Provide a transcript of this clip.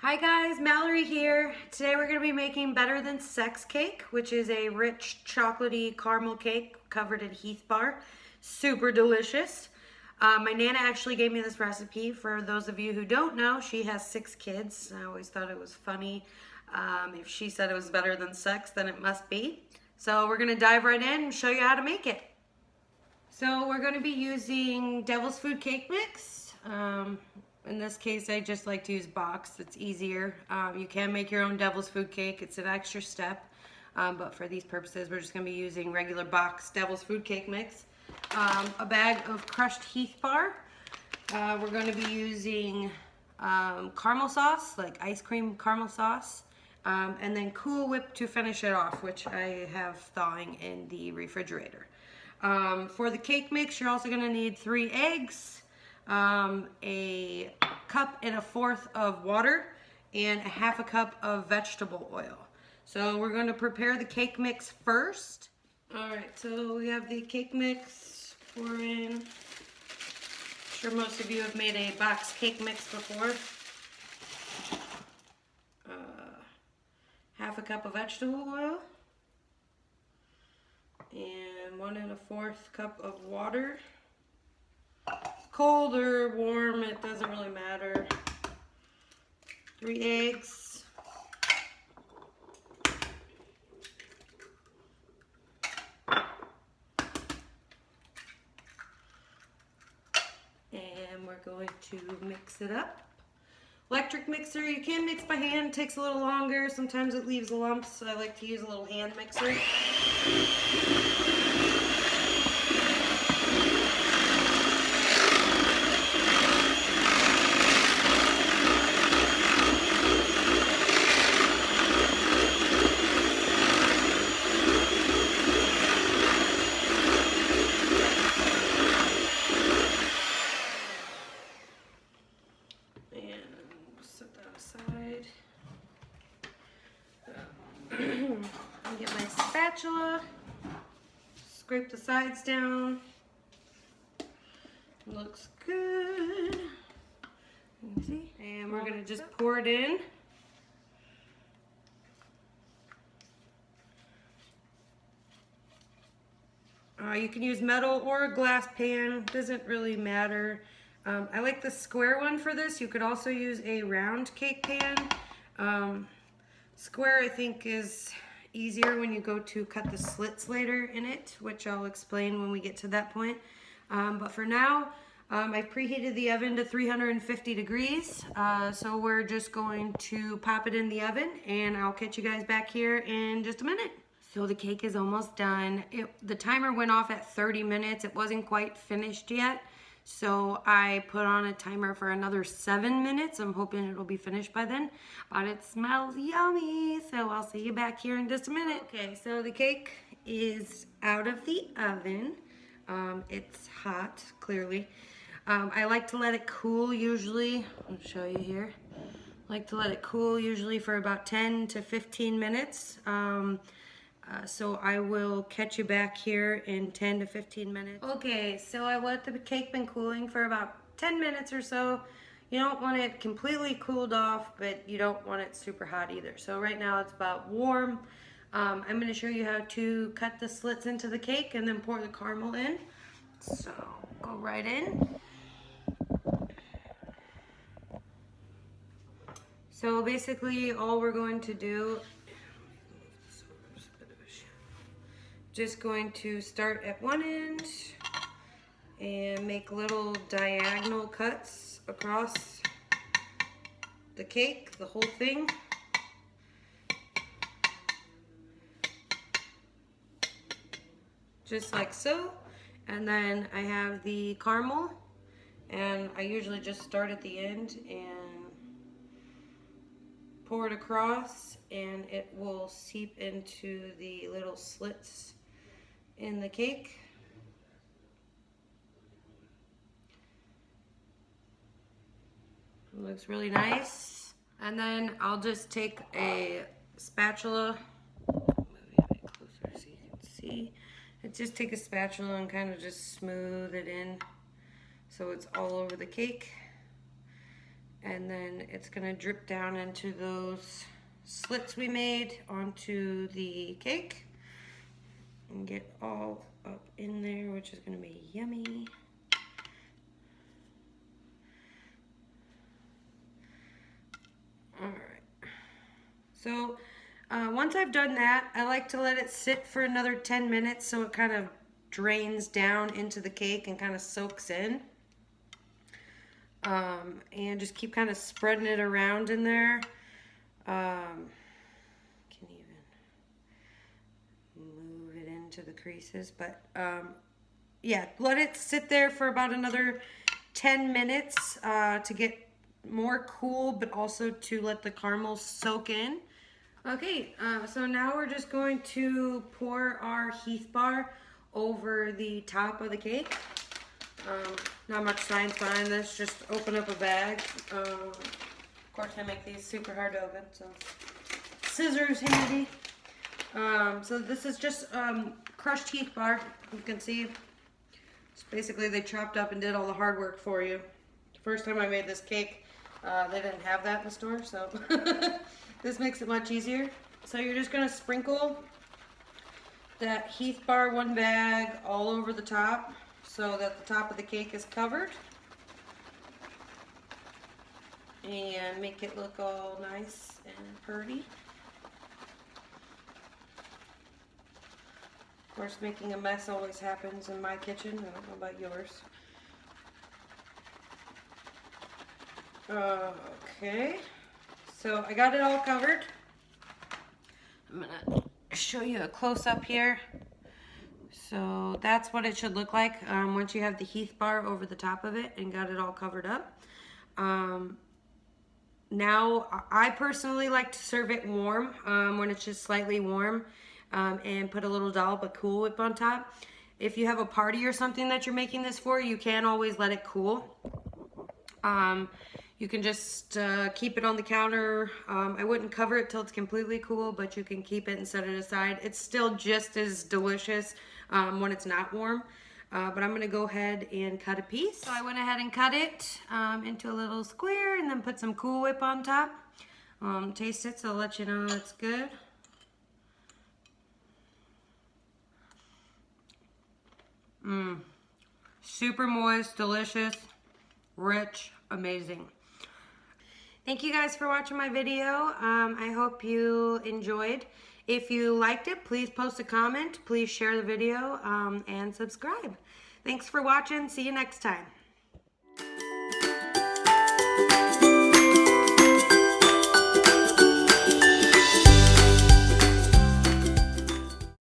Hi guys, Mallory here. Today we're going to be making Better Than Sex cake, which is a rich chocolatey caramel cake covered in Heath bar. Super delicious. My Nana actually gave me this recipe. For those of you who don't know, she has 6 kids. I always thought it was funny. If she said it was better than sex, then it must be. So we're going to dive right in and show you how to make it. So we're going to be using Devil's Food Cake Mix. In this case, I just like to use box. It's easier. You can make your own Devil's Food Cake. It's an extra step. But for these purposes, we're just going to be using regular box Devil's Food Cake Mix. A bag of crushed Heath bar. We're going to be using caramel sauce, like ice cream caramel sauce. And then Cool Whip to finish it off, which I have thawing in the refrigerator. For the cake mix, you're also going to need 3 eggs, a cup and a fourth of water, and a half a cup of vegetable oil. So we're going to prepare the cake mix first. Alright, so we have the cake mix, pour in. I'm sure most of you have made a box cake mix before. Half a cup of vegetable oil. And 1 1/4 cup of water. Cold or warm, it doesn't really matter. 3 eggs. And we're going to mix it up. Electric mixer, you can mix by hand, it takes a little longer. Sometimes it leaves lumps, so I like to use a little hand mixer. Set that aside. Get my spatula, scrape the sides down. Looks good. You can see. And we're gonna just pour it in. You can use metal or a glass pan, doesn't really matter. I like the square one for this. You could also use a round cake pan. Square I think is easier when you go to cut the slits later in it, which I'll explain when we get to that point. But for now, I've preheated the oven to 350 degrees. So we're just going to pop it in the oven and I'll catch you guys back here in just a minute. So the cake is almost done. The timer went off at 30 minutes. It wasn't quite finished yet. So I put on a timer for another 7 minutes. I'm hoping it'll be finished by then. But it smells yummy. So I'll see you back here in just a minute. Okay, so the cake is out of the oven. It's hot, clearly. I like to let it cool usually. I'll show you here. I like to let it cool usually for about 10 to 15 minutes. So I will catch you back here in 10 to 15 minutes. Okay, so I let the cake been cooling for about 10 minutes or so. You don't want it completely cooled off, but you don't want it super hot either. So right now it's about warm. I'm going to show you how to cut the slits into the cake and then pour the caramel in. So go right in. So basically all we're going to do, just going to start at one end and make little diagonal cuts across the cake, the whole thing. Just like so. And then I have the caramel, and I usually just start at the end and pour it across, and it will seep into the little slits in the cake. It looks really nice. And then I'll just take a spatula, move it a bit closer so you can see. Just take a spatula and kind of just smooth it in so it's all over the cake. And then it's gonna drip down into those slits we made onto the cake and get all up in there, which is gonna be yummy. All right. So once I've done that, I like to let it sit for another 10 minutes so it kind of drains down into the cake and kind of soaks in. And just keep kind of spreading it around in there. Can even move it into the creases, but yeah, let it sit there for about another 10 minutes to get more cool, but also to let the caramel soak in. Okay, so now we're just going to pour our Heath bar over the top of the cake. Not much science behind this, just open up a bag. Of course I make these super hard to open, so scissors handy. So this is just crushed Heath bar, you can see. It's basically they chopped up and did all the hard work for you. The first time I made this cake, they didn't have that in the store, so this makes it much easier. So you're just gonna sprinkle that Heath bar one bag all over the top so that the top of the cake is covered. And make it look all nice and pretty. Of course, making a mess always happens in my kitchen. I don't know about yours. Okay, so I got it all covered. I'm gonna show you a close-up here. So that's what it should look like once you have the Heath bar over the top of it and got it all covered up. Now, I personally like to serve it warm when it's just slightly warm and put a little dollop of Cool Whip on top. If you have a party or something that you're making this for, you can always let it cool. You can just keep it on the counter. I wouldn't cover it till it's completely cool, but you can keep it and set it aside. It's still just as delicious when it's not warm. But I'm gonna go ahead and cut a piece. So I went ahead and cut it into a little square and then put some Cool Whip on top. Taste it, so I'll let you know it's good. Super moist, delicious, rich, amazing. Thank you guys for watching my video. I hope you enjoyed. If you liked it, please post a comment, please share the video, and subscribe. Thanks for watching. See you next time.